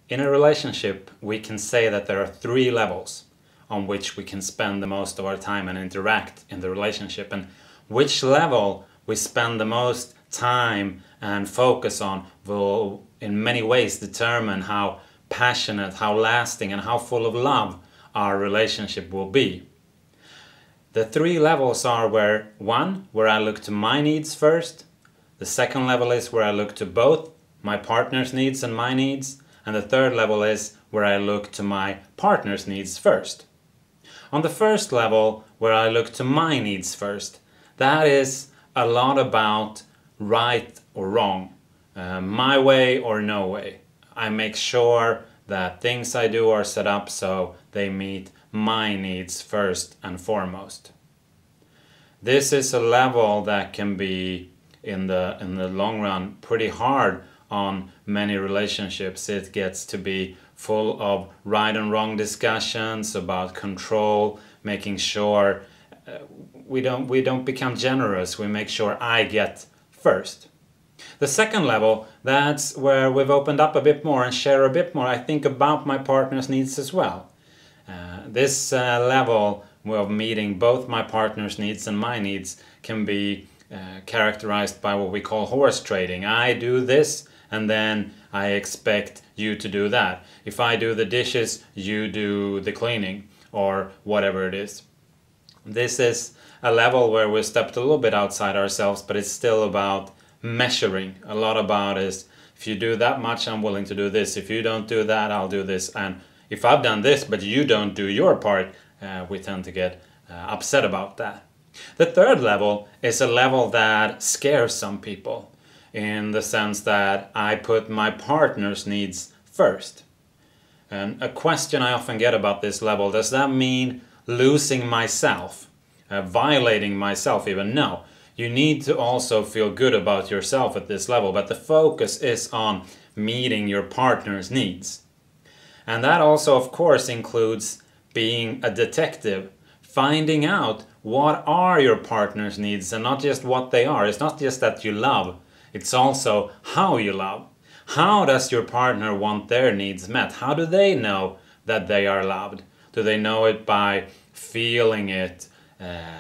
In a relationship, we can say that there are 3 levels on which we can spend the most of our time and interact in the relationship. And which level we spend the most time and focus on will in many ways determine how passionate, how lasting, and how full of love our relationship will be. The 3 levels are where I look to my needs first. The second level is where I look to both my partner's needs and my needs. And the third level is where I look to my partner's needs first. On the first level, where I look to my needs first, that is a lot about right or wrong, my way or no way. I make sure that things I do are set up so they meet my needs first and foremost. This is a level that can be, in the long run, pretty hard on many relationships. It gets to be full of right and wrong discussions about control, making sure we don't become generous. We make sure I get first. The second level, that's where we've opened up a bit more and share a bit more, I think, about my partner's needs as well. This level of meeting both my partner's needs and my needs can be characterized by what we call horse trading. I do this and then I expect you to do that. If I do the dishes, you do the cleaning, or whatever it is. This is a level where we stepped a little bit outside ourselves, but it's still about measuring. A lot about is, if you do that much, I'm willing to do this. If you don't do that, I'll do this. And if I've done this, but you don't do your part, we tend to get upset about that. The third level is a level that scares some people, in the sense that I put my partner's needs first. And a question I often get about this level, does that mean losing myself, violating myself even? No, you need to also feel good about yourself at this level, but the focus is on meeting your partner's needs. And that also, of course, includes being a detective, finding out what are your partner's needs and not just what they are. It's not just that you love, it's also how you love. How does your partner want their needs met? How do they know that they are loved? Do they know it by feeling it,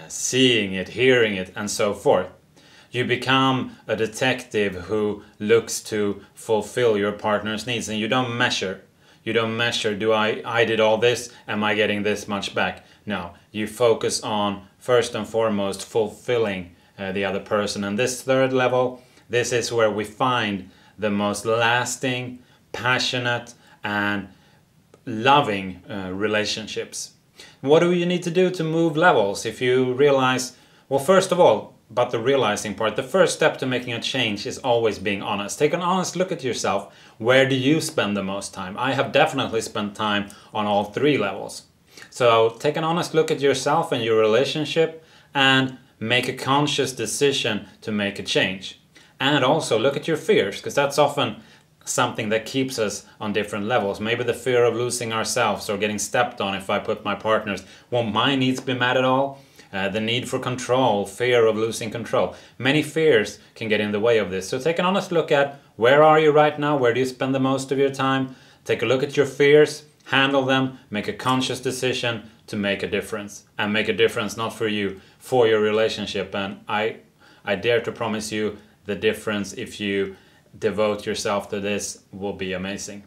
seeing it, hearing it, and so forth? You become a detective who looks to fulfill your partner's needs, and you don't measure. You don't measure, do I did all this, am I getting this much back? No, you focus on, first and foremost, fulfilling the other person. And this third level, this is where we find the most lasting, passionate, and loving relationships. What do you need to do to move levels? If you realize, well, first of all, about the realizing part, the first step to making a change is always being honest. Take an honest look at yourself. Where do you spend the most time? I have definitely spent time on all 3 levels. So take an honest look at yourself and your relationship and make a conscious decision to make a change. And also look at your fears, because that's often something that keeps us on different levels. Maybe the fear of losing ourselves or getting stepped on if I put my partner's, won't my needs be met at all? The need for control, fear of losing control. Many fears can get in the way of this. So take an honest look at, where are you right now? Where do you spend the most of your time? Take a look at your fears, handle them, make a conscious decision to make a difference. And make a difference not for you, for your relationship. And I dare to promise you, the difference, if you devote yourself to this, will be amazing.